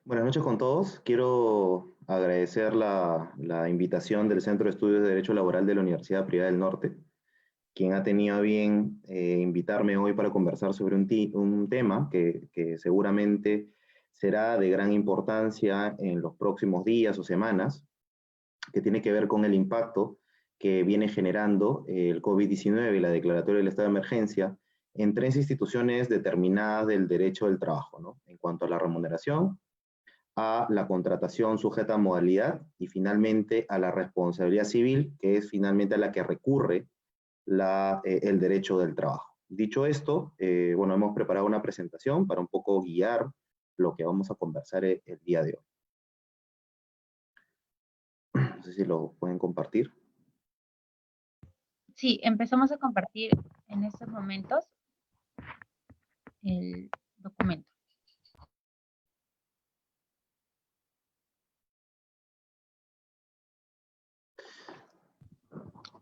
Buenas noches con todos. Quiero agradecer la invitación del Centro de Estudios de Derecho Laboral de la Universidad Privada del Norte, quien ha tenido a bien invitarme hoy para conversar sobre un tema que seguramente será de gran importancia en los próximos días o semanas, que tiene que ver con el impacto que viene generando el COVID-19 y la declaratoria del estado de emergencia en tres instituciones determinadas del derecho del trabajo, ¿no? En cuanto a la remuneración, a la contratación sujeta a modalidad y finalmente a la responsabilidad civil, que es finalmente a la que recurre el derecho del trabajo. Dicho esto, bueno, hemos preparado una presentación para un poco guiar lo que vamos a conversar el día de hoy. No sé si lo pueden compartir. Sí, empezamos a compartir en estos momentos el documento.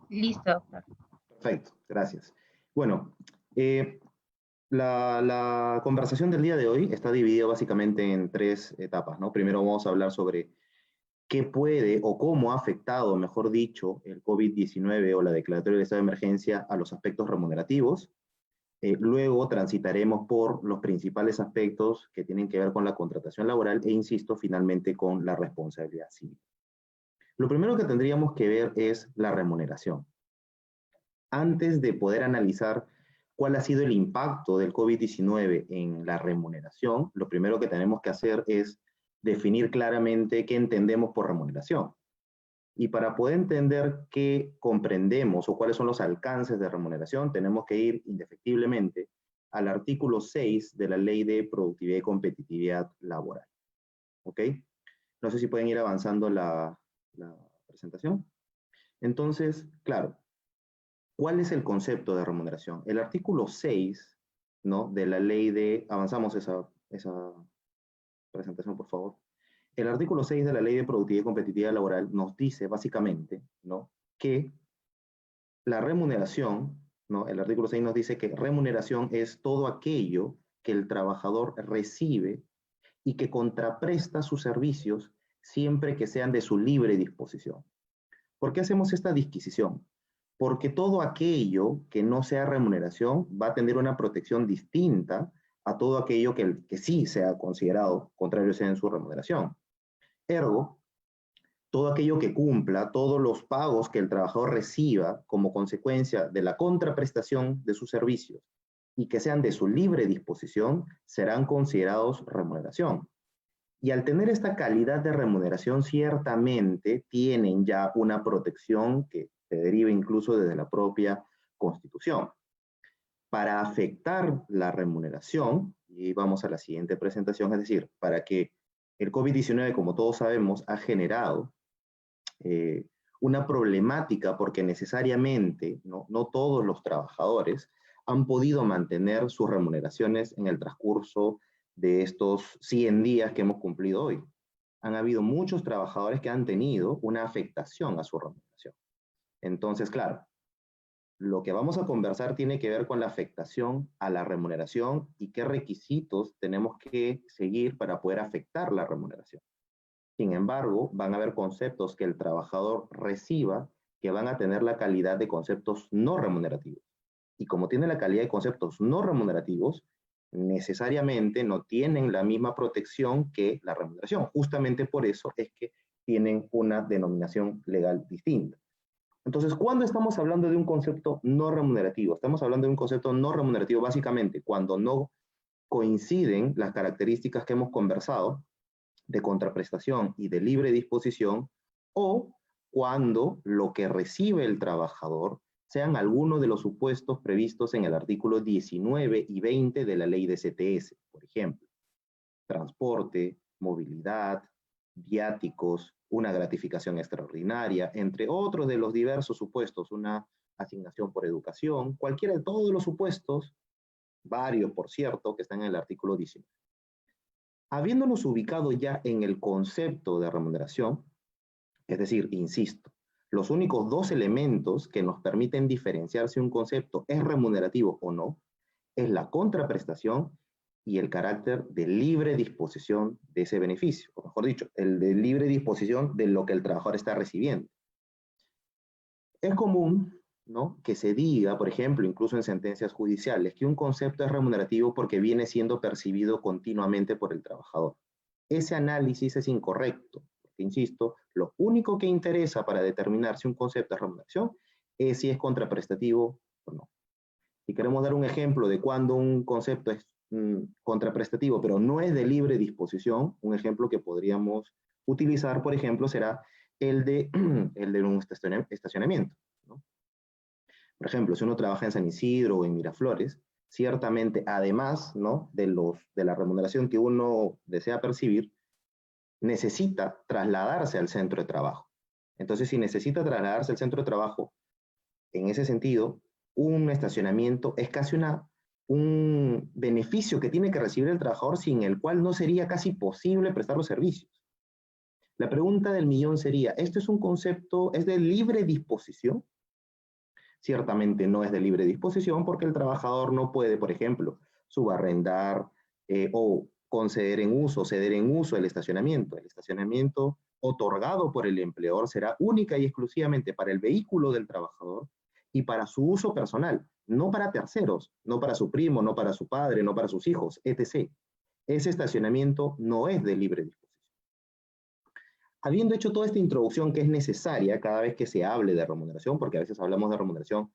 Listo, doctor. Perfecto, gracias. Bueno, la conversación del día de hoy está dividida básicamente en tres etapas, ¿no? Primero vamos a hablar sobre qué puede o cómo ha afectado, mejor dicho, el COVID-19 o la declaratoria de estado de emergencia a los aspectos remunerativos. Luego transitaremos por los principales aspectos que tienen que ver con la contratación laboral e, insisto, finalmente con la responsabilidad civil. Lo primero que tendríamos que ver es la remuneración. Antes de poder analizar cuál ha sido el impacto del COVID-19 en la remuneración, lo primero que tenemos que hacer es definir claramente qué entendemos por remuneración. Y para poder entender qué comprendemos o cuáles son los alcances de remuneración, tenemos que ir indefectiblemente al artículo 6 de la Ley de Productividad y Competitividad Laboral. ¿Ok? No sé si pueden ir avanzando la presentación. Entonces, claro, ¿cuál es el concepto de remuneración? El artículo 6, ¿no?, de la ley de... Avanzamos esa presentación, por favor. El artículo 6 de la Ley de Productividad y Competitividad Laboral nos dice básicamente, ¿no?, que la remuneración, ¿no?, el artículo 6 nos dice que remuneración es todo aquello que el trabajador recibe y que contrapresta sus servicios siempre que sean de su libre disposición. ¿Por qué hacemos esta disquisición? Porque todo aquello que no sea remuneración va a tener una protección distinta a todo aquello que sí sea considerado contrario sea en su remuneración. Ergo, todo aquello que cumpla, todos los pagos que el trabajador reciba como consecuencia de la contraprestación de sus servicios y que sean de su libre disposición, serán considerados remuneración. Y al tener esta calidad de remuneración, ciertamente tienen ya una protección que se deriva incluso desde la propia Constitución. Para afectar la remuneración, y vamos a la siguiente presentación, es decir, para que el COVID-19, como todos sabemos, ha generado una problemática porque necesariamente no todos los trabajadores han podido mantener sus remuneraciones en el transcurso de estos 100 días que hemos cumplido hoy. Han habido muchos trabajadores que han tenido una afectación a su remuneración. Entonces, claro, lo que vamos a conversar tiene que ver con la afectación a la remuneración y qué requisitos tenemos que seguir para poder afectar la remuneración. Sin embargo, van a haber conceptos que el trabajador reciba que van a tener la calidad de conceptos no remunerativos. Y como tiene la calidad de conceptos no remunerativos, necesariamente no tienen la misma protección que la remuneración. Justamente por eso es que tienen una denominación legal distinta. Entonces, ¿cuándo estamos hablando de un concepto no remunerativo? Estamos hablando de un concepto no remunerativo básicamente cuando no coinciden las características que hemos conversado de contraprestación y de libre disposición, o cuando lo que recibe el trabajador sean algunos de los supuestos previstos en el artículo 19 y 20 de la ley de CTS, por ejemplo, transporte, movilidad, viáticos, una gratificación extraordinaria, entre otros de los diversos supuestos, una asignación por educación, cualquiera de todos los supuestos, varios por cierto, que están en el artículo 19. Habiéndonos ubicado ya en el concepto de remuneración, es decir, insisto, los únicos dos elementos que nos permiten diferenciar si un concepto es remunerativo o no, es la contraprestación y el carácter de libre disposición de ese beneficio, o mejor dicho, el de libre disposición de lo que el trabajador está recibiendo. Es común, ¿no?, que se diga, por ejemplo, incluso en sentencias judiciales, que un concepto es remunerativo porque viene siendo percibido continuamente por el trabajador. Ese análisis es incorrecto, porque, insisto, lo único que interesa para determinar si un concepto es remuneración es si es contraprestativo o no. Si queremos dar un ejemplo de cuando un concepto es contraprestativo, pero no es de libre disposición, un ejemplo que podríamos utilizar, por ejemplo, será el de un estacionamiento, ¿no? Por ejemplo, si uno trabaja en San Isidro o en Miraflores, ciertamente, además, ¿no?, de la remuneración que uno desea percibir, necesita trasladarse al centro de trabajo. Entonces, si necesita trasladarse al centro de trabajo, en ese sentido, un estacionamiento es casi un beneficio que tiene que recibir el trabajador sin el cual no sería casi posible prestar los servicios. La pregunta del millón sería, ¿esto es un concepto, es de libre disposición? Ciertamente no es de libre disposición porque el trabajador no puede, por ejemplo, subarrendar o conceder en uso, ceder en uso el estacionamiento. El estacionamiento otorgado por el empleador será única y exclusivamente para el vehículo del trabajador y para su uso personal, no para terceros, no para su primo, no para su padre, no para sus hijos, etc. Ese estacionamiento no es de libre disposición. Habiendo hecho toda esta introducción que es necesaria cada vez que se hable de remuneración, porque a veces hablamos de remuneración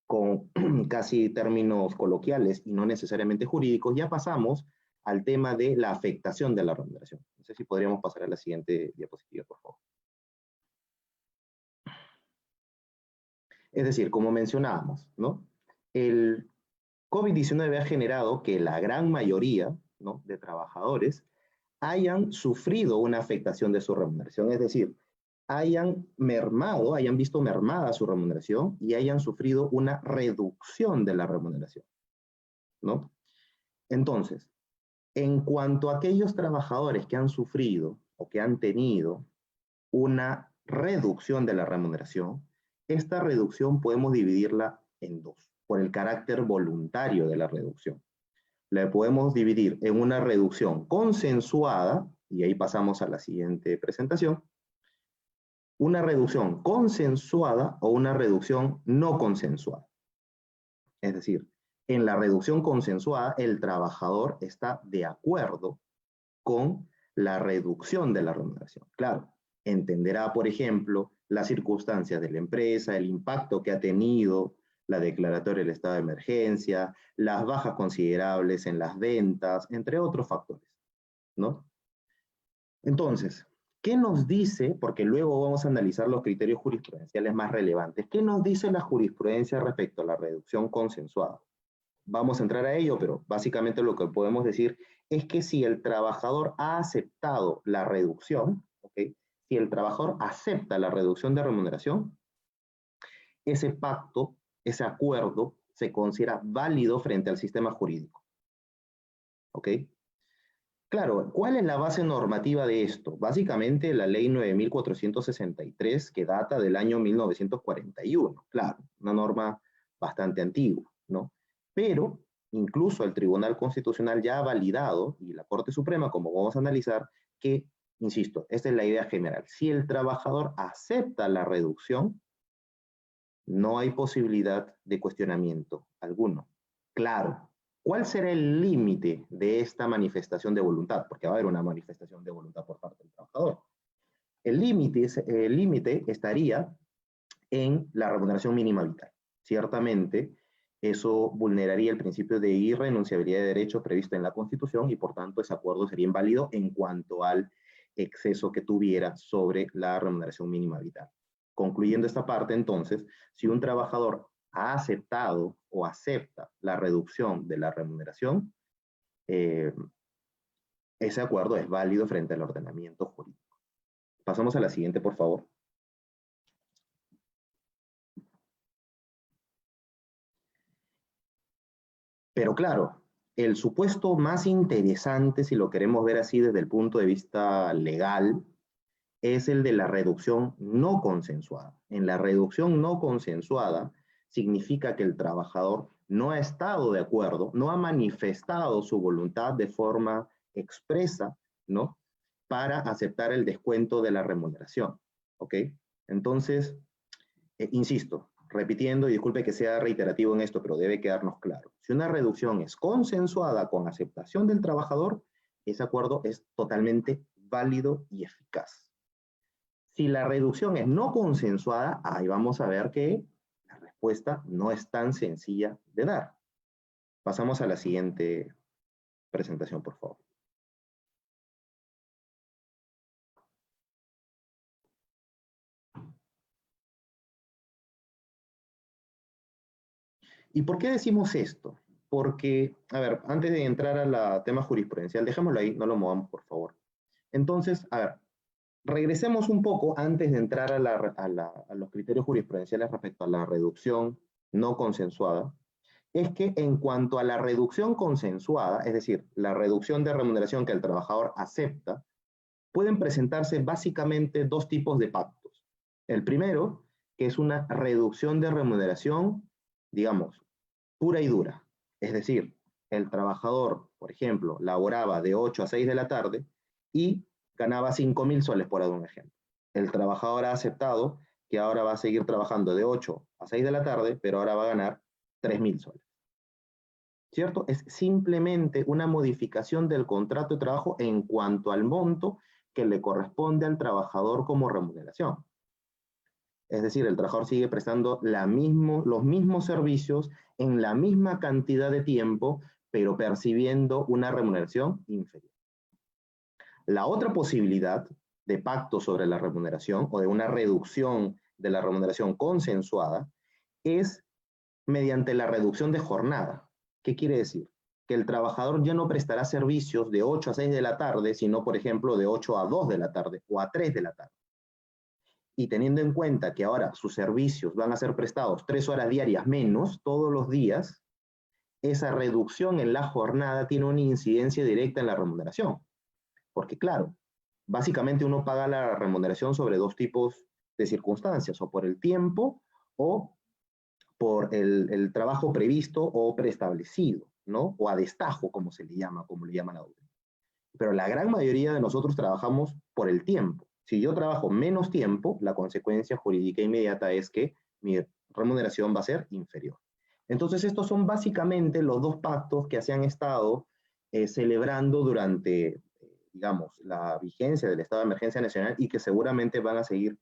con casi términos coloquiales y no necesariamente jurídicos, ya pasamos al tema de la afectación de la remuneración. No sé si podríamos pasar a la siguiente diapositiva, por favor. Es decir, como mencionábamos, ¿no?, el COVID-19 ha generado que la gran mayoría, ¿no?, de trabajadores hayan sufrido una afectación de su remuneración, es decir, hayan visto mermada su remuneración y hayan sufrido una reducción de la remuneración, ¿no? Entonces, en cuanto a aquellos trabajadores que han sufrido o que han tenido una reducción de la remuneración, esta reducción podemos dividirla en dos, por el carácter voluntario de la reducción. La podemos dividir en una reducción consensuada, y ahí pasamos a la siguiente presentación, una reducción consensuada o una reducción no consensuada. Es decir, en la reducción consensuada, el trabajador está de acuerdo con la reducción de la remuneración. Claro, entenderá, por ejemplo, las circunstancias de la empresa, el impacto que ha tenido la declaratoria del estado de emergencia, las bajas considerables en las ventas, entre otros factores, ¿no? Entonces, ¿qué nos dice? Porque luego vamos a analizar los criterios jurisprudenciales más relevantes. ¿Qué nos dice la jurisprudencia respecto a la reducción consensuada? Vamos a entrar a ello, pero básicamente lo que podemos decir es que si el trabajador ha aceptado la reducción, ¿okay?, si el trabajador acepta la reducción de remuneración, ese pacto, ese acuerdo, se considera válido frente al sistema jurídico. ¿Ok? Claro, ¿cuál es la base normativa de esto? Básicamente la ley 9463, que data del año 1941. Claro, una norma bastante antigua, ¿no? Pero incluso el Tribunal Constitucional ya ha validado, y la Corte Suprema, como vamos a analizar, que, insisto, esta es la idea general. Si el trabajador acepta la reducción, no hay posibilidad de cuestionamiento alguno. Claro, ¿cuál será el límite de esta manifestación de voluntad? Porque va a haber una manifestación de voluntad por parte del trabajador. El límite estaría en la remuneración mínima vital. Ciertamente, eso vulneraría el principio de irrenunciabilidad de derechos previsto en la Constitución y, por tanto, ese acuerdo sería inválido en cuanto al exceso que tuviera sobre la remuneración mínima vital. Concluyendo esta parte, entonces, si un trabajador ha aceptado o acepta la reducción de la remuneración, ese acuerdo es válido frente al ordenamiento jurídico. Pasamos a la siguiente, por favor. Pero claro, el supuesto más interesante, si lo queremos ver así desde el punto de vista legal, es el de la reducción no consensuada. En la reducción no consensuada significa que el trabajador no ha estado de acuerdo, no ha manifestado su voluntad de forma expresa, ¿no? Para aceptar el descuento de la remuneración, ¿ok? Entonces, insisto, repitiendo, y disculpe que sea reiterativo en esto, pero debe quedarnos claro. Si una reducción es consensuada con aceptación del trabajador, ese acuerdo es totalmente válido y eficaz. Si la reducción es no consensuada, ahí vamos a ver que la respuesta no es tan sencilla de dar. Pasamos a la siguiente presentación, por favor. ¿Y por qué decimos esto? Porque, a ver, antes de entrar al tema jurisprudencial, dejémoslo ahí, no lo movamos, por favor. Entonces, a ver, regresemos un poco antes de entrar a los criterios jurisprudenciales respecto a la reducción no consensuada. Es que en cuanto a la reducción consensuada, es decir, la reducción de remuneración que el trabajador acepta, pueden presentarse básicamente dos tipos de pactos. El primero, que es una reducción de remuneración, digamos, pura y dura. Es decir, el trabajador, por ejemplo, laboraba de 8 a 6 de la tarde y ganaba 5.000 soles, por dar un ejemplo. El trabajador ha aceptado que ahora va a seguir trabajando de 8 a 6 de la tarde, pero ahora va a ganar 3.000 soles. ¿Cierto? Es simplemente una modificación del contrato de trabajo en cuanto al monto que le corresponde al trabajador como remuneración. Es decir, el trabajador sigue prestando los mismos servicios en la misma cantidad de tiempo, pero percibiendo una remuneración inferior. La otra posibilidad de pacto sobre la remuneración o de una reducción de la remuneración consensuada es mediante la reducción de jornada. ¿Qué quiere decir? Que el trabajador ya no prestará servicios de 8 a 6 de la tarde, sino, por ejemplo, de 8 a 2 de la tarde o a 3 de la tarde. Y teniendo en cuenta que ahora sus servicios van a ser prestados 3 horas diarias menos todos los días, esa reducción en la jornada tiene una incidencia directa en la remuneración. Porque claro, básicamente uno paga la remuneración sobre dos tipos de circunstancias, o por el tiempo o por el trabajo previsto o preestablecido, ¿no? O a destajo, como se le llama, como le llaman ahora. Pero la gran mayoría de nosotros trabajamos por el tiempo. Si yo trabajo menos tiempo, la consecuencia jurídica inmediata es que mi remuneración va a ser inferior. Entonces, estos son básicamente los dos pactos que se han estado celebrando durante, digamos, la vigencia del estado de emergencia nacional y que seguramente van a seguir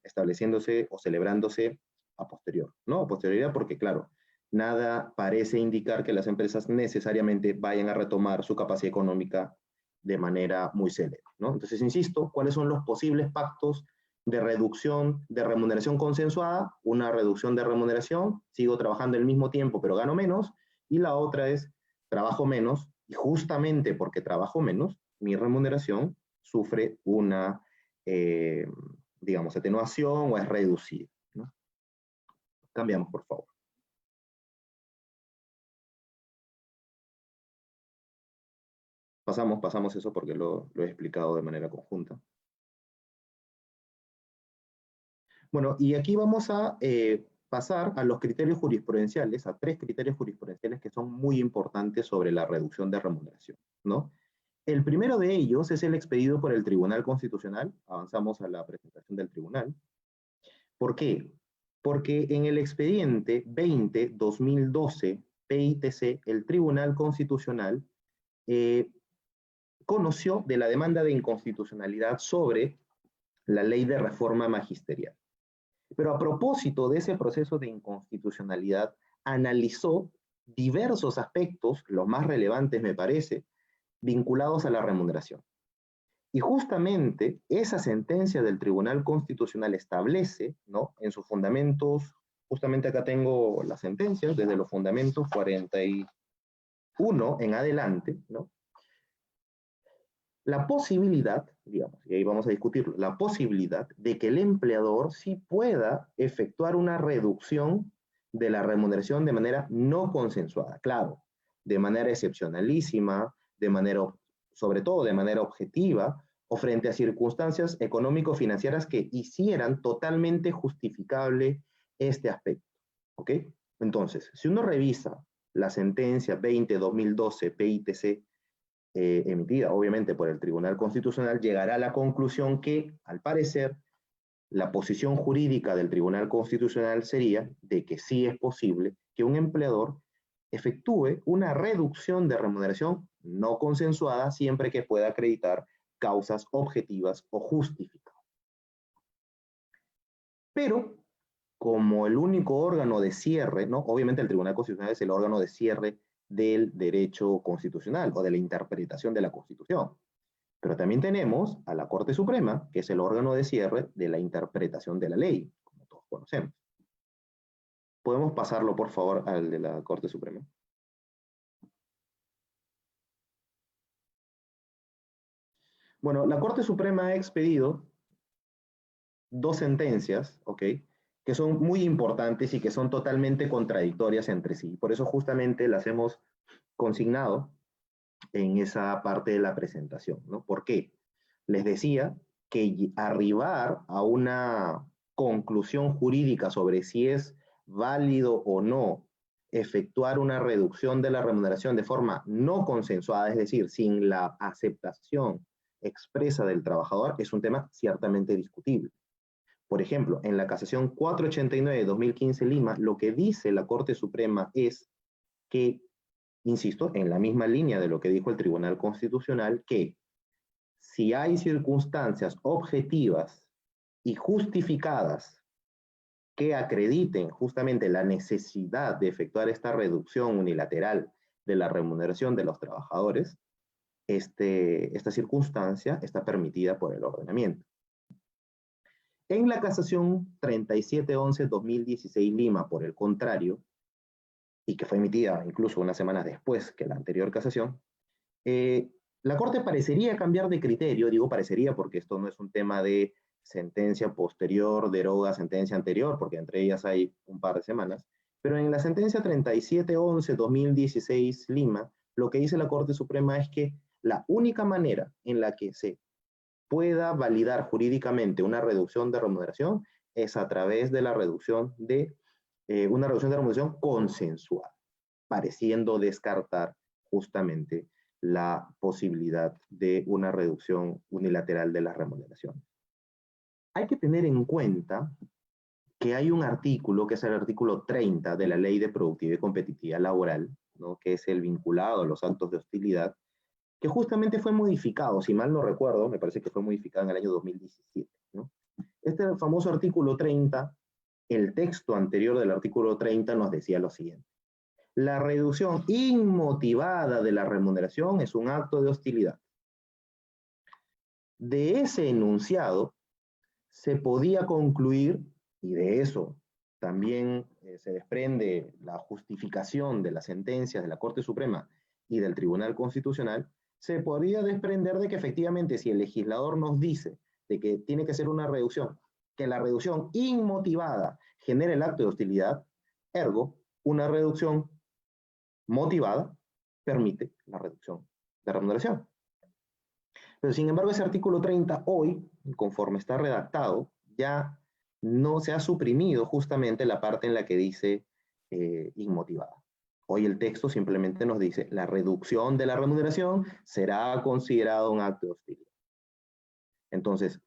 estableciéndose o celebrándose a posterior, ¿no? A posterioridad porque, claro, nada parece indicar que las empresas necesariamente vayan a retomar su capacidad económica de manera muy célere, ¿no? Entonces, insisto, ¿cuáles son los posibles pactos de reducción de remuneración consensuada? Una reducción de remuneración, sigo trabajando el mismo tiempo pero gano menos, y la otra es trabajo menos y justamente porque trabajo menos, mi remuneración sufre una, digamos, atenuación o es reducida, ¿no? Cambiamos, por favor. Pasamos eso porque lo he explicado de manera conjunta. Bueno, y aquí vamos a pasar a los criterios jurisprudenciales, a 3 criterios jurisprudenciales que son muy importantes sobre la reducción de remuneración, ¿no? El primero de ellos es el expedido por el Tribunal Constitucional. Avanzamos a la presentación del tribunal. ¿Por qué? Porque en el expediente 20-2012 PITC, el Tribunal Constitucional conoció de la demanda de inconstitucionalidad sobre la ley de reforma magisterial. Pero a propósito de ese proceso de inconstitucionalidad, analizó diversos aspectos, los más relevantes me parece, vinculados a la remuneración. Y justamente esa sentencia del Tribunal Constitucional establece, ¿no? En sus fundamentos, justamente acá tengo las sentencias, desde los fundamentos 41 en adelante, ¿no? La posibilidad, digamos, y ahí vamos a discutirlo, la posibilidad de que el empleador sí pueda efectuar una reducción de la remuneración de manera no consensuada, claro, de manera excepcionalísima, sobre todo de manera objetiva, o frente a circunstancias económico-financieras que hicieran totalmente justificable este aspecto, ¿ok? Entonces, si uno revisa la sentencia 20-2012 PITC emitida obviamente por el Tribunal Constitucional, llegará a la conclusión que, al parecer, la posición jurídica del Tribunal Constitucional sería de que sí es posible que un empleador efectúe una reducción de remuneración no consensuada siempre que pueda acreditar causas objetivas o justificadas. Pero, como el único órgano de cierre, ¿no? Obviamente el Tribunal Constitucional es el órgano de cierre del derecho constitucional o de la interpretación de la Constitución. Pero también tenemos a la Corte Suprema, que es el órgano de cierre de la interpretación de la ley, como todos conocemos. ¿Podemos pasarlo, por favor, al de la Corte Suprema? Bueno, la Corte Suprema ha expedido dos sentencias, ¿ok?, que son muy importantes y que son totalmente contradictorias entre sí. Por eso justamente las hemos consignado en esa parte de la presentación, ¿no? ¿Por qué? Les decía que arribar a una conclusión jurídica sobre si es válido o no efectuar una reducción de la remuneración de forma no consensuada, es decir, sin la aceptación expresa del trabajador, es un tema ciertamente discutible. Por ejemplo, en la casación 489 de 2015 Lima, lo que dice la Corte Suprema es que, insisto, en la misma línea de lo que dijo el Tribunal Constitucional, que si hay circunstancias objetivas y justificadas que acrediten justamente la necesidad de efectuar esta reducción unilateral de la remuneración de los trabajadores, esta circunstancia está permitida por el ordenamiento. En la casación 3711-2016 Lima, por el contrario, y que fue emitida incluso unas semanas después que la anterior casación, la Corte parecería cambiar de criterio, digo parecería porque esto no es un tema de sentencia posterior, deroga sentencia anterior, porque entre ellas hay un par de semanas, pero en la sentencia 3711-2016 Lima, lo que dice la Corte Suprema es que la única manera en la que se pueda validar jurídicamente una reducción de remuneración es a través de la reducción de una reducción de remuneración consensuada, pareciendo descartar justamente la posibilidad de una reducción unilateral de las remuneraciones. Hay que tener en cuenta que hay un artículo, que es el artículo 30 de la Ley de Productividad y Competitividad Laboral, ¿no?, que es el vinculado a los actos de hostilidad, que justamente fue modificado, si mal no recuerdo, me parece que fue modificado en el año 2017, ¿no? Este famoso artículo 30, el texto anterior del artículo 30 nos decía lo siguiente: la reducción inmotivada de la remuneración es un acto de hostilidad. De ese enunciado se podía concluir, y de eso también se desprende la justificación de las sentencias de la Corte Suprema y del Tribunal Constitucional, se podría desprender de que efectivamente si el legislador nos dice de que tiene que ser una reducción, que la reducción inmotivada genera el acto de hostilidad, ergo, una reducción motivada permite la reducción de remuneración. Pero sin embargo, ese artículo 30 hoy, conforme está redactado, ya no se ha suprimido justamente la parte en la que dice inmotivada. Hoy el texto simplemente nos dice la reducción de la remuneración será considerado un acto de hostilidad. Entonces,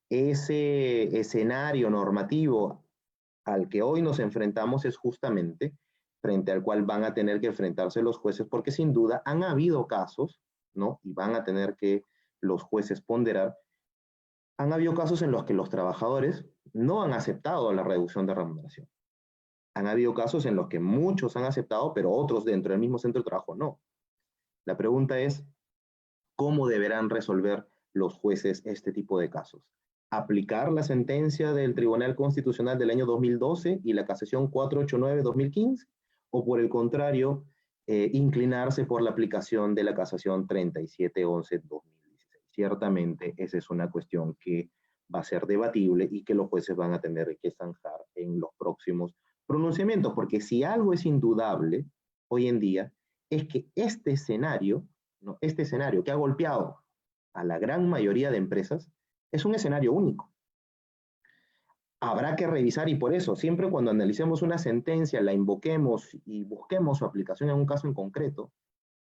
ese escenario normativo al que hoy nos enfrentamos es justamente frente al cual van a tener que enfrentarse los jueces, porque sin duda han habido casos, ¿no?, y van a tener que los jueces ponderar, han habido casos en los que los trabajadores no han aceptado la reducción de remuneración. Han habido casos en los que muchos han aceptado, pero otros dentro del mismo centro de trabajo no. La pregunta es, ¿cómo deberán resolver los jueces este tipo de casos? ¿Aplicar la sentencia del Tribunal Constitucional del año 2012 y la casación 489-2015? ¿O por el contrario, inclinarse por la aplicación de la casación 3711-2016? Ciertamente, esa es una cuestión que va a ser debatible y que los jueces van a tener que zanjar en los próximos pronunciamientos, porque si algo es indudable hoy en día, es que este escenario, ¿no?, este escenario que ha golpeado a la gran mayoría de empresas, es un escenario único. habrá que revisar, y por eso, siempre cuando analicemos una sentencia, la invoquemos y busquemos su aplicación en un caso en concreto,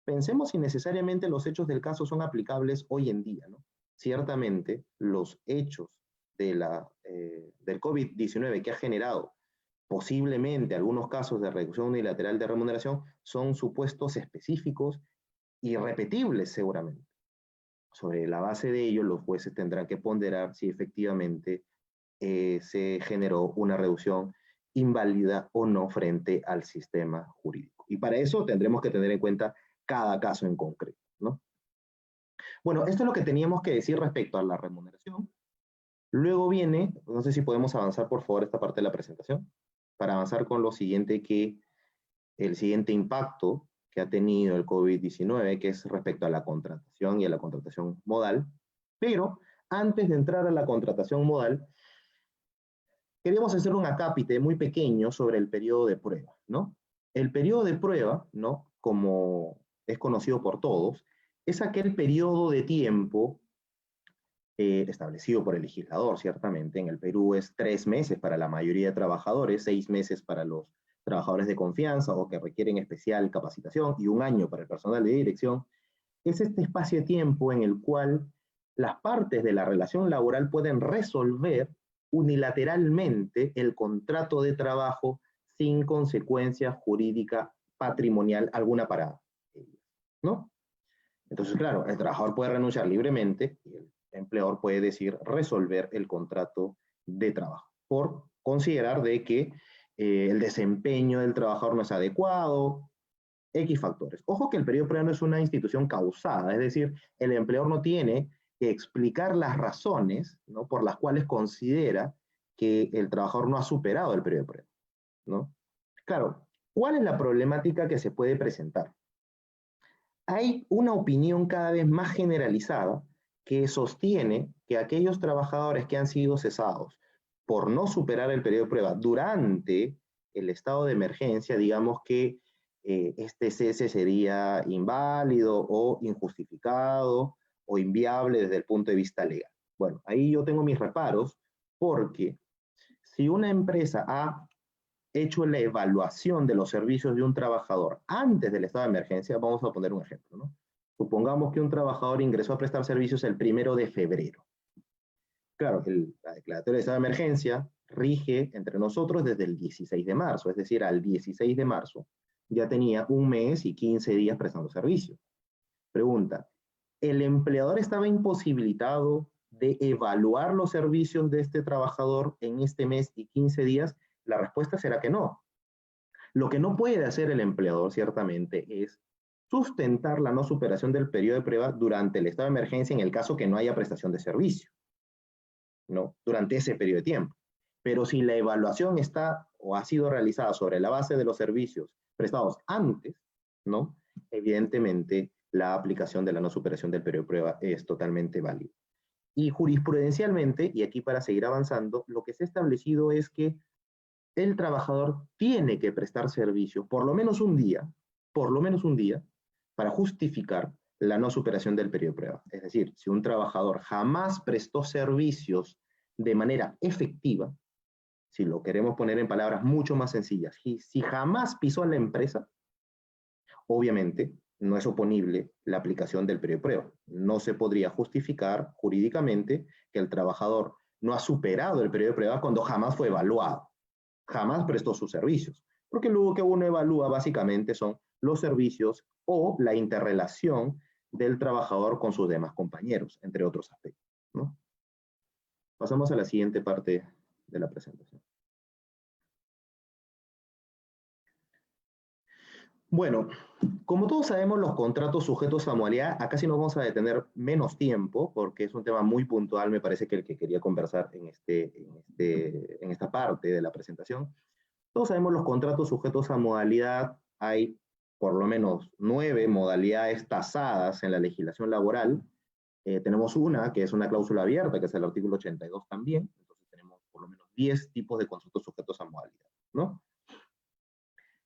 pensemos si necesariamente los hechos del caso son aplicables hoy en día, ¿no? Ciertamente, los hechos del COVID-19 que ha generado posiblemente algunos casos de reducción unilateral de remuneración son supuestos específicos y repetibles seguramente. Sobre la base de ello, los jueces tendrán que ponderar si efectivamente se generó una reducción inválida o no frente al sistema jurídico. Y para eso tendremos que tener en cuenta cada caso en concreto, ¿no? Bueno, esto es lo que teníamos que decir respecto a la remuneración. Luego viene, no sé si podemos avanzar por favor esta parte de la presentación, para avanzar con lo siguiente el siguiente impacto que ha tenido el COVID-19, que es respecto a la contratación y a la contratación modal. Pero antes de entrar a la contratación modal, queríamos hacer un acápite muy pequeño sobre el periodo de prueba, ¿no? El periodo de prueba, ¿no? Como es conocido por todos, es aquel periodo de tiempo establecido por el legislador, ciertamente. En el Perú es 3 meses para la mayoría de trabajadores, 6 meses para los trabajadores de confianza o que requieren especial capacitación y 1 año para el personal de dirección. Es este espacio de tiempo en el cual las partes de la relación laboral pueden resolver unilateralmente el contrato de trabajo sin consecuencia jurídica patrimonial alguna para ellos, ¿no? Entonces, claro, el trabajador puede renunciar libremente y el empleador puede decir resolver el contrato de trabajo por considerar de que el desempeño del trabajador no es adecuado, X factores. Ojo que el periodo de prueba no es una institución causada, es decir, el empleador no tiene que explicar las razones, ¿no?, por las cuales considera que el trabajador no ha superado el periodo de prueba, ¿no? Claro, ¿cuál es la problemática que se puede presentar? Hay una opinión cada vez más generalizada que sostiene que aquellos trabajadores que han sido cesados por no superar el periodo de prueba durante el estado de emergencia, digamos que este cese sería inválido o injustificado o inviable desde el punto de vista legal. Bueno, ahí yo tengo mis reparos porque si una empresa ha hecho la evaluación de los servicios de un trabajador antes del estado de emergencia, vamos a poner un ejemplo, ¿no? Supongamos que un trabajador ingresó a prestar servicios el 1 de febrero. Claro, la declaratoria de estado de emergencia rige entre nosotros desde el 16 de marzo, es decir, al 16 de marzo ya tenía 1 mes y 15 días prestando servicio. Pregunta, ¿el empleador estaba imposibilitado de evaluar los servicios de este trabajador en este mes y 15 días? La respuesta será que no. Lo que no puede hacer el empleador, ciertamente, es sustentar la no superación del periodo de prueba durante el estado de emergencia en el caso que no haya prestación de servicio, ¿no? Durante ese periodo de tiempo. Pero si la evaluación está o ha sido realizada sobre la base de los servicios prestados antes, ¿no?, evidentemente la aplicación de la no superación del periodo de prueba es totalmente válida. Y jurisprudencialmente, y aquí para seguir avanzando, lo que se ha establecido es que el trabajador tiene que prestar servicio por lo menos un día, para justificar la no superación del periodo de prueba. Es decir, si un trabajador jamás prestó servicios de manera efectiva, si lo queremos poner en palabras mucho más sencillas, si jamás pisó a la empresa, obviamente no es oponible la aplicación del periodo de prueba. No se podría justificar jurídicamente que el trabajador no ha superado el periodo de prueba cuando jamás fue evaluado, jamás prestó sus servicios, porque luego que uno evalúa básicamente son los servicios o la interrelación del trabajador con sus demás compañeros, entre otros aspectos, ¿no? Pasamos a la siguiente parte de la presentación. Bueno, como todos sabemos, los contratos sujetos a modalidad, acá sí nos vamos a detener menos tiempo, porque es un tema muy puntual, me parece que el que quería conversar en esta parte de la presentación. Todos sabemos los contratos sujetos a modalidad, hay por lo menos 9 modalidades tasadas en la legislación laboral. Tenemos una que es una cláusula abierta, que es el artículo 82 también, entonces tenemos por lo menos 10 tipos de contratos sujetos a modalidad, ¿no?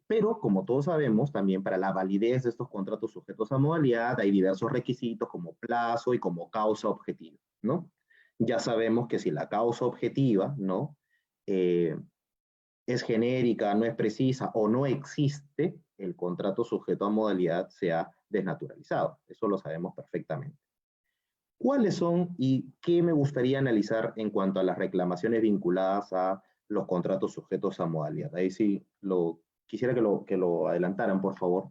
Pero, como todos sabemos, también para la validez de estos contratos sujetos a modalidad hay diversos requisitos como plazo y como causa objetiva, ¿no? Ya sabemos que si la causa objetiva, ¿no?, eh, es genérica, no es precisa o no existe, el contrato sujeto a modalidad se ha desnaturalizado. Eso lo sabemos perfectamente. ¿Cuáles son y qué me gustaría analizar en cuanto a las reclamaciones vinculadas a los contratos sujetos a modalidad? Ahí sí quisiera que lo adelantaran, por favor.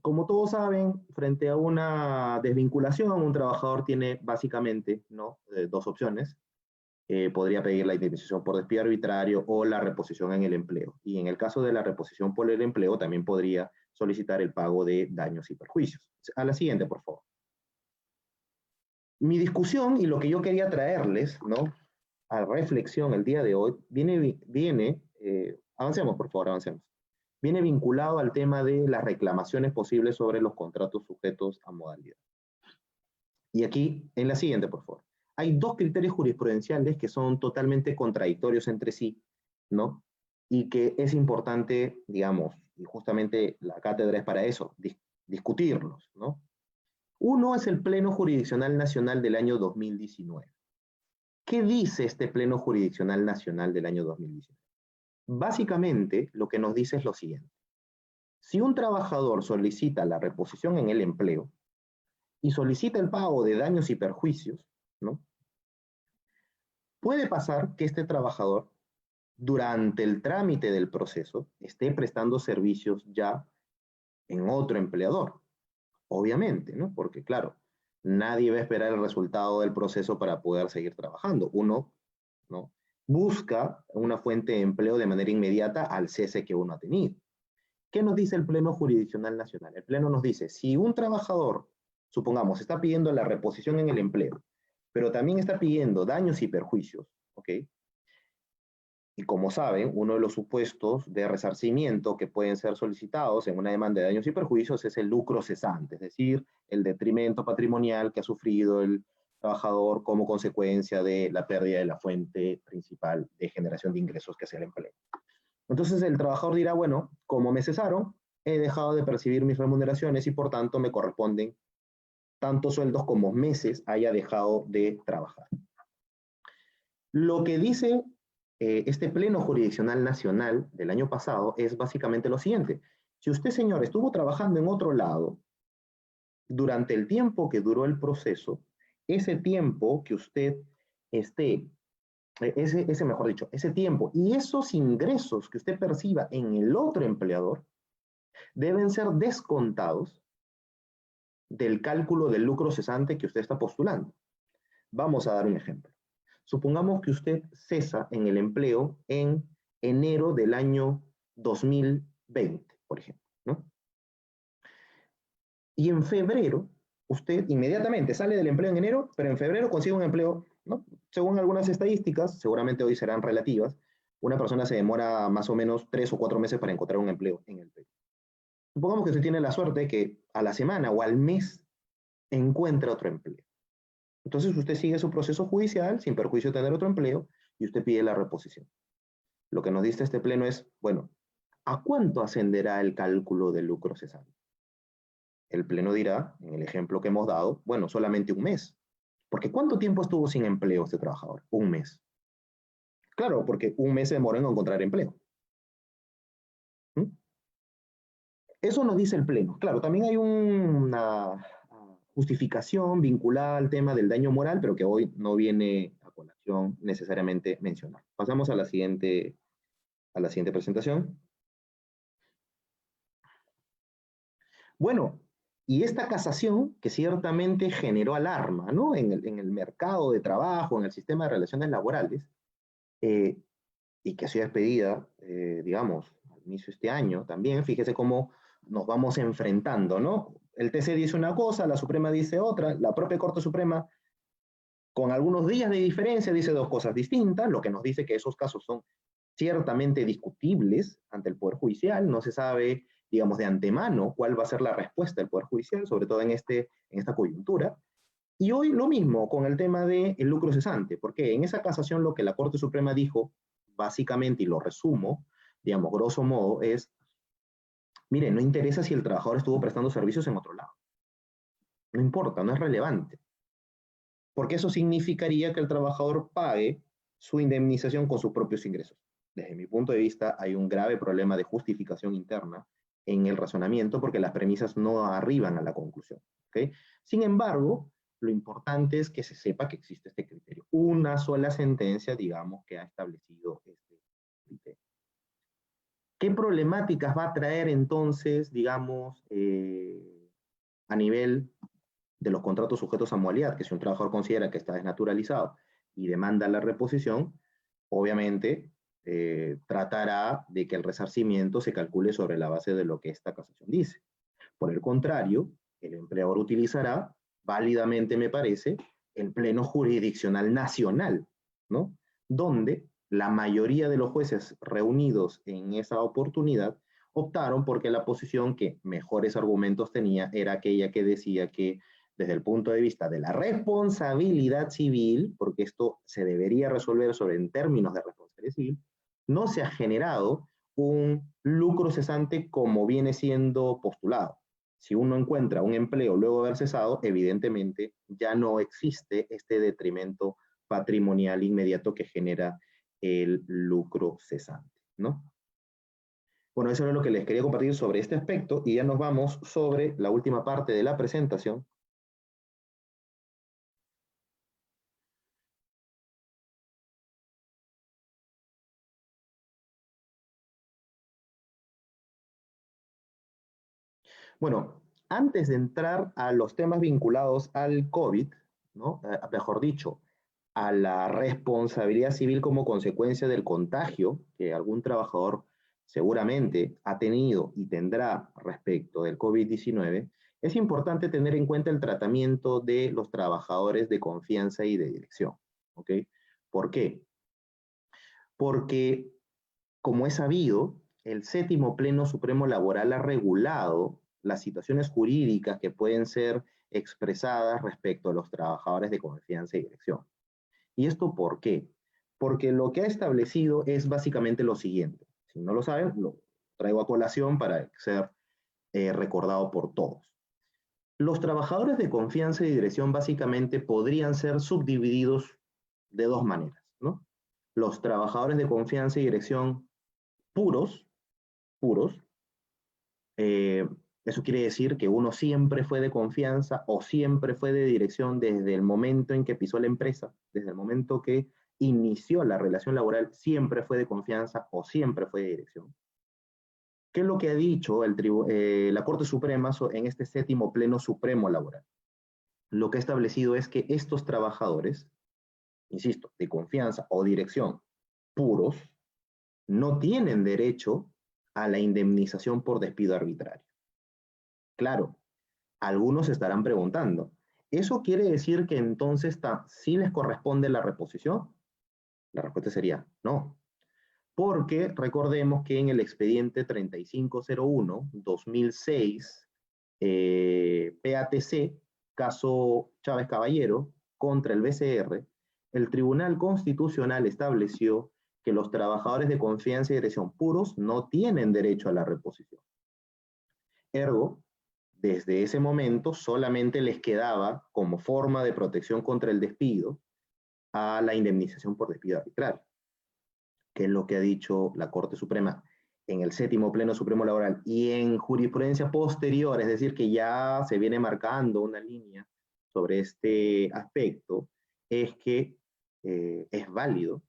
Como todos saben, frente a una desvinculación, un trabajador tiene básicamente, ¿no? Dos opciones. Podría pedir la indemnización por despido arbitrario o la reposición en el empleo. Y en el caso de la reposición por el empleo, también podría solicitar el pago de daños y perjuicios. A la siguiente, por favor. Mi discusión y lo que yo quería traerles, ¿no? A reflexión el día de hoy, avancemos, por favor, avancemos. Viene vinculado al tema de las reclamaciones posibles sobre los contratos sujetos a modalidad. Y aquí, en la siguiente, por favor. Hay dos criterios jurisprudenciales que son totalmente contradictorios entre sí, ¿no? Y que es importante, digamos, y justamente la cátedra es para eso, discutirlos, ¿no? Uno es el Pleno Jurisdiccional Nacional del año 2019. ¿Qué dice este Pleno Jurisdiccional Nacional del año 2019? Básicamente, lo que nos dice es lo siguiente. Si un trabajador solicita la reposición en el empleo y solicita el pago de daños y perjuicios, ¿no? Puede pasar que este trabajador, durante el trámite del proceso, esté prestando servicios ya en otro empleador. Obviamente, ¿no? Porque, claro, nadie va a esperar el resultado del proceso para poder seguir trabajando. Uno, ¿no? Busca una fuente de empleo de manera inmediata al cese que uno ha tenido. ¿Qué nos dice el Pleno Jurisdiccional Nacional? El Pleno nos dice, si un trabajador, supongamos, está pidiendo la reposición en el empleo, pero también está pidiendo daños y perjuicios, ¿ok? Y como saben, uno de los supuestos de resarcimiento que pueden ser solicitados en una demanda de daños y perjuicios es el lucro cesante, es decir, el detrimento patrimonial que ha sufrido el trabajador como consecuencia de la pérdida de la fuente principal de generación de ingresos que es el empleo. Entonces el trabajador dirá, bueno, como me cesaron, he dejado de percibir mis remuneraciones y por tanto me corresponden tantos sueldos como meses haya dejado de trabajar. Lo que dice este Pleno Jurisdiccional Nacional del año pasado es básicamente lo siguiente. Si usted, señor, estuvo trabajando en otro lado durante el tiempo que duró el proceso, ese tiempo que usted esté, mejor dicho, ese tiempo y esos ingresos que usted perciba en el otro empleador deben ser descontados del cálculo del lucro cesante que usted está postulando. Vamos a dar un ejemplo. Supongamos que usted cesa en el empleo en enero del año 2020, por ejemplo, ¿no? Y en febrero, usted inmediatamente sale del empleo en enero, pero en febrero consigue un empleo, ¿no? Según algunas estadísticas, seguramente hoy serán relativas, una persona se demora más o menos 3 o 4 meses para encontrar un empleo en el Perú. Supongamos que usted tiene la suerte que a la semana o al mes encuentra otro empleo. Entonces usted sigue su proceso judicial sin perjuicio de tener otro empleo y usted pide la reposición. Lo que nos dice este pleno es, bueno, ¿a cuánto ascenderá el cálculo del lucro cesante? El pleno dirá, en el ejemplo que hemos dado, bueno, solamente un mes. Porque ¿cuánto tiempo estuvo sin empleo este trabajador? Un mes. Claro, porque un mes se demora en encontrar empleo. ¿Mm? Eso nos dice el pleno. Claro, también hay una justificación vinculada al tema del daño moral, pero que hoy no viene a colación necesariamente mencionar. Pasamos a la siguiente presentación. Bueno, y esta casación que ciertamente generó alarma, ¿no? En el mercado de trabajo, en el sistema de relaciones laborales, y que ha sido expedida, digamos, al inicio de este año también, fíjese cómo nos vamos enfrentando, ¿no? El TC dice una cosa, la Suprema dice otra, la propia Corte Suprema, con algunos días de diferencia, dice dos cosas distintas, lo que nos dice que esos casos son ciertamente discutibles ante el Poder Judicial, no se sabe, digamos, de antemano cuál va a ser la respuesta del Poder Judicial, sobre todo en esta coyuntura. Y hoy lo mismo con el tema del lucro cesante, porque en esa casación lo que la Corte Suprema dijo, básicamente, y lo resumo, digamos, grosso modo, es, mire, no interesa si el trabajador estuvo prestando servicios en otro lado. No importa, no es relevante. Porque eso significaría que el trabajador pague su indemnización con sus propios ingresos. Desde mi punto de vista, hay un grave problema de justificación interna en el razonamiento porque las premisas no arriban a la conclusión. ¿Okay? Sin embargo, lo importante es que se sepa que existe este criterio. Una sola sentencia, digamos, que ha establecido este criterio. ¿Qué problemáticas va a traer entonces, digamos, a nivel de los contratos sujetos a modalidad? Que si un trabajador considera que está desnaturalizado y demanda la reposición, obviamente tratará de que el resarcimiento se calcule sobre la base de lo que esta casación dice. Por el contrario, el empleador utilizará válidamente, me parece, el pleno jurisdiccional nacional, ¿no? Donde la mayoría de los jueces reunidos en esa oportunidad optaron porque la posición que mejores argumentos tenía era aquella que decía que desde el punto de vista de la responsabilidad civil, porque esto se debería resolver en términos de responsabilidad civil, no se ha generado un lucro cesante como viene siendo postulado. Si uno encuentra un empleo luego de haber cesado, evidentemente ya no existe este detrimento patrimonial inmediato que genera el lucro cesante, ¿no? Bueno, eso era lo que les quería compartir sobre este aspecto y ya nos vamos sobre la última parte de la presentación. Bueno, antes de entrar a los temas vinculados al COVID, ¿no? Mejor dicho, a la responsabilidad civil como consecuencia del contagio que algún trabajador seguramente ha tenido y tendrá respecto del COVID-19, es importante tener en cuenta el tratamiento de los trabajadores de confianza y de dirección. ¿Ok? ¿Por qué? Porque, como es sabido, el séptimo Pleno Supremo Laboral ha regulado las situaciones jurídicas que pueden ser expresadas respecto a los trabajadores de confianza y dirección. ¿Y esto por qué? Porque lo que ha establecido es básicamente lo siguiente. Si no lo saben, lo traigo a colación para ser recordado por todos. Los trabajadores de confianza y dirección básicamente podrían ser subdivididos de dos maneras, ¿no? Los trabajadores de confianza y dirección puros, eh, eso quiere decir que uno siempre fue de confianza o siempre fue de dirección desde el momento en que pisó la empresa, desde el momento que inició la relación laboral, siempre fue de confianza o siempre fue de dirección. ¿Qué es lo que ha dicho la Corte Suprema en este séptimo Pleno Supremo Laboral? Lo que ha establecido es que estos trabajadores, insisto, de confianza o dirección puros, no tienen derecho a la indemnización por despido arbitrario. Claro, algunos estarán preguntando, ¿eso quiere decir que entonces sí les corresponde la reposición? La respuesta sería no, porque recordemos que en el expediente 3501-2006, PATC, caso Chávez Caballero, contra el BCR, el Tribunal Constitucional estableció que los trabajadores de confianza y dirección puros no tienen derecho a la reposición. Ergo, desde ese momento solamente les quedaba como forma de protección contra el despido a la indemnización por despido arbitrario, que es lo que ha dicho la Corte Suprema en el séptimo Pleno Supremo Laboral y en jurisprudencia posterior, es decir, que ya se viene marcando una línea sobre este aspecto, es que es válido,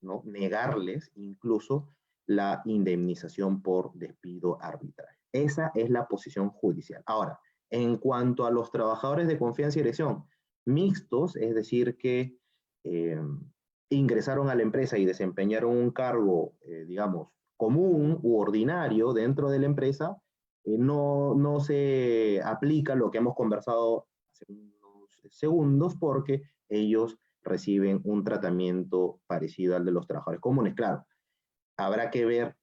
¿no?, negarles incluso la indemnización por despido arbitrario. Esa es la posición judicial. Ahora, en cuanto a los trabajadores de confianza y dirección mixtos, es decir, que ingresaron a la empresa y desempeñaron un cargo, digamos, común u ordinario dentro de la empresa, no se aplica lo que hemos conversado hace unos segundos porque ellos reciben un tratamiento parecido al de los trabajadores comunes. Claro, habrá que ver,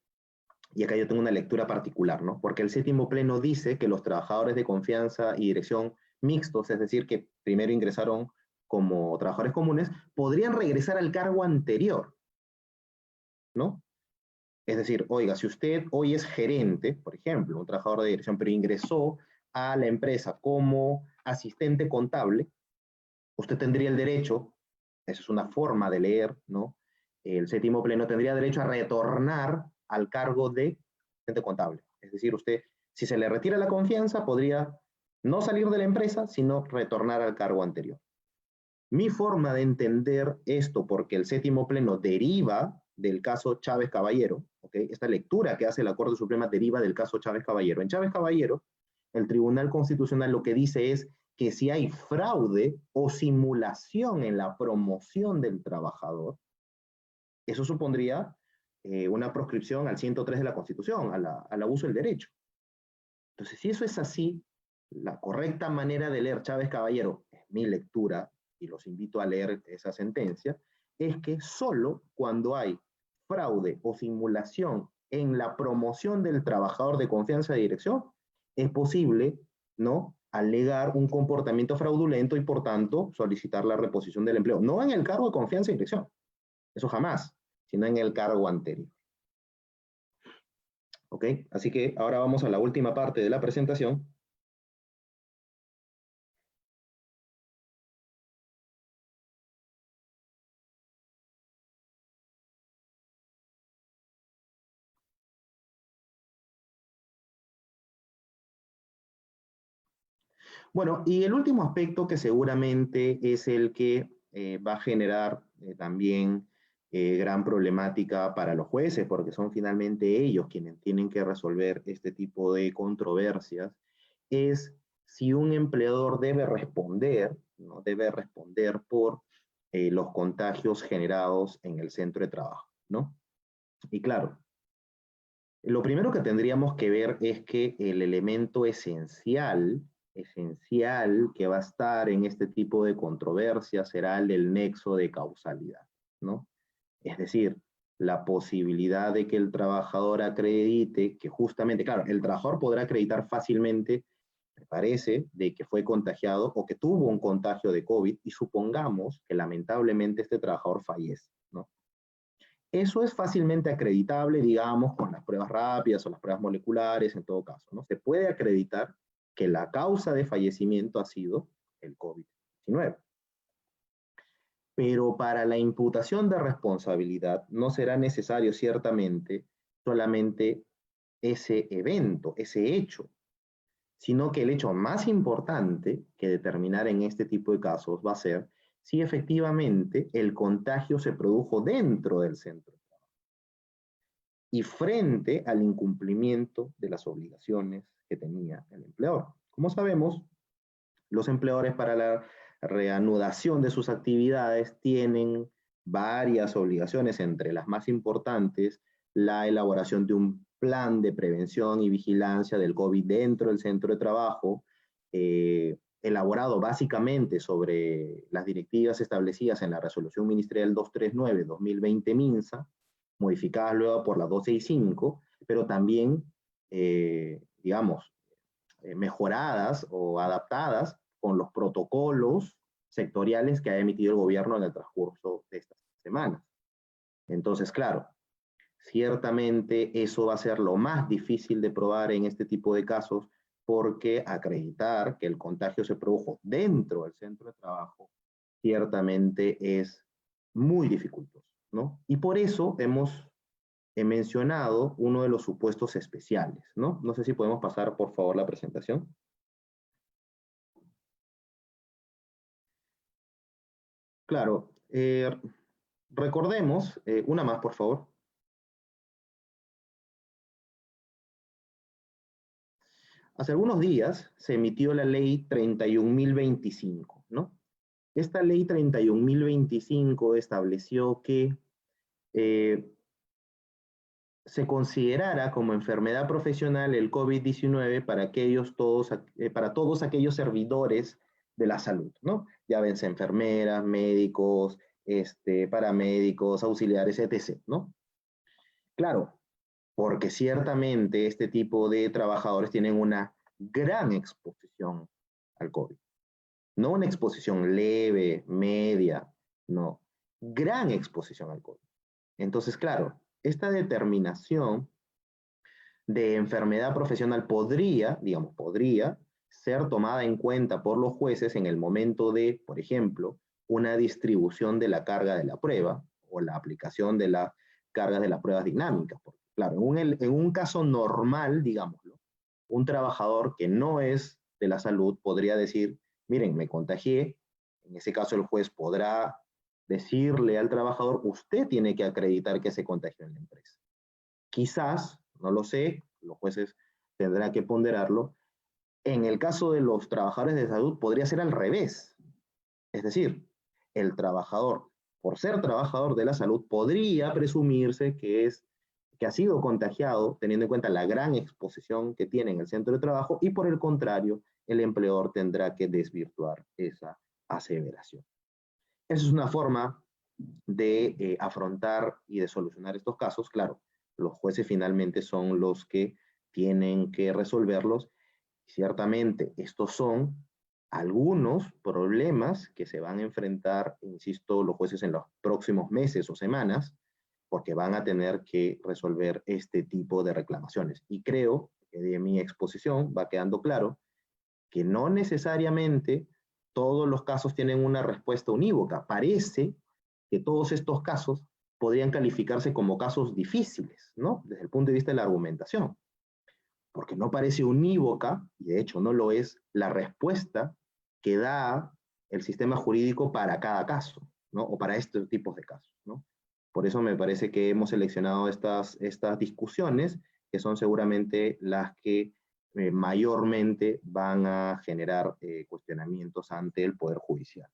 y acá yo tengo una lectura particular, ¿no? Porque el séptimo pleno dice que los trabajadores de confianza y dirección mixtos, es decir, que primero ingresaron como trabajadores comunes, podrían regresar al cargo anterior, ¿no? Es decir, oiga, si usted hoy es gerente, por ejemplo, un trabajador de dirección, pero ingresó a la empresa como asistente contable, usted tendría el derecho Esa es una forma de leer, ¿no? El séptimo pleno tendría derecho a retornar al cargo de asistente contable. Es decir, usted, si se le retira la confianza, podría no salir de la empresa, sino retornar al cargo anterior. Mi forma de entender esto, porque el séptimo pleno deriva del caso Chávez Caballero, ¿okay? Esta lectura que hace la Corte Suprema deriva del caso Chávez Caballero. En Chávez Caballero, el Tribunal Constitucional lo que dice es que si hay fraude o simulación en la promoción del trabajador, eso supondría una proscripción al 103 de la Constitución, al abuso del derecho. Entonces, si eso es así, la correcta manera de leer Chávez Caballero, es mi lectura, y los invito a leer esa sentencia, es que solo cuando hay fraude o simulación en la promoción del trabajador de confianza de dirección, es posible, ¿no?, alegar un comportamiento fraudulento y, por tanto, solicitar la reposición del empleo. No en el cargo de confianza y dirección, eso jamás, sino en el cargo anterior. ¿Ok? Así que ahora vamos a la última parte de la presentación. Bueno, y el último aspecto que seguramente es el que va a generar también gran problemática para los jueces, porque son finalmente ellos quienes tienen que resolver este tipo de controversias, es si un empleador debe responder, ¿no? Debe responder por los contagios generados en el centro de trabajo, ¿no? Y claro, lo primero que tendríamos que ver es que el elemento esencial que va a estar en este tipo de controversia será el del nexo de causalidad, ¿no? Es decir, la posibilidad de que el trabajador acredite que justamente, claro, el trabajador podrá acreditar fácilmente, me parece, de que fue contagiado o que tuvo un contagio de COVID y supongamos que lamentablemente este trabajador fallece, ¿no? Eso es fácilmente acreditable, digamos, con las pruebas rápidas o las pruebas moleculares, en todo caso, ¿no? Se puede acreditar que la causa de fallecimiento ha sido el COVID-19. Pero para la imputación de responsabilidad no será necesario ciertamente solamente ese evento, ese hecho, sino que el hecho más importante que determinar en este tipo de casos va a ser si efectivamente el contagio se produjo dentro del centro y frente al incumplimiento de las obligaciones que tenía el empleador. Como sabemos, los empleadores para la reanudación de sus actividades tienen varias obligaciones, entre las más importantes, la elaboración de un plan de prevención y vigilancia del COVID dentro del centro de trabajo, elaborado básicamente sobre las directivas establecidas en la Resolución Ministerial 239-2020 MINSA, modificadas luego por la 265, pero también, digamos, mejoradas o adaptadas con los protocolos sectoriales que ha emitido el gobierno en el transcurso de estas semanas. Entonces, claro, ciertamente eso va a ser lo más difícil de probar en este tipo de casos, porque acreditar que el contagio se produjo dentro del centro de trabajo ciertamente es muy dificultoso, ¿no? Y por eso he mencionado uno de los supuestos especiales, ¿no? No sé si podemos pasar, por favor, la presentación. Claro, recordemos, una más, por favor. Hace algunos días se emitió la ley 31.025, ¿no? Esta ley 31.025 estableció que eh, se considerara como enfermedad profesional el COVID-19 para todos aquellos servidores de la salud, ¿no? Llámense enfermeras, médicos, paramédicos, auxiliares, etc., ¿no? Claro, porque ciertamente este tipo de trabajadores tienen una gran exposición al COVID. No una exposición leve, media, no, gran exposición al COVID. Entonces, claro, esta determinación de enfermedad profesional podría ser tomada en cuenta por los jueces en el momento de, por ejemplo, una distribución de la carga de la prueba o la aplicación de las cargas de las pruebas dinámicas. Porque, claro, en un caso normal, digámoslo, un trabajador que no es de la salud podría decir, miren, me contagié. En ese caso el juez podrá decirle al trabajador, usted tiene que acreditar que se contagió en la empresa. Quizás, no lo sé, los jueces tendrán que ponderarlo. En el caso de los trabajadores de salud podría ser al revés. Es decir, el trabajador, por ser trabajador de la salud, podría presumirse que ha sido contagiado, teniendo en cuenta la gran exposición que tiene en el centro de trabajo, y por el contrario, el empleador tendrá que desvirtuar esa aseveración. Esa es una forma de afrontar y de solucionar estos casos. Claro, los jueces finalmente son los que tienen que resolverlos. Ciertamente, estos son algunos problemas que se van a enfrentar, insisto, los jueces en los próximos meses o semanas, porque van a tener que resolver este tipo de reclamaciones. Y creo que de mi exposición va quedando claro que no necesariamente todos los casos tienen una respuesta unívoca. Parece que todos estos casos podrían calificarse como casos difíciles, ¿no? Desde el punto de vista de la argumentación, porque no parece unívoca, y de hecho no lo es, la respuesta que da el sistema jurídico para cada caso, ¿no? O para estos tipos de casos, ¿no? Por eso me parece que hemos seleccionado estas discusiones, que son seguramente las que mayormente van a generar cuestionamientos ante el Poder Judicial.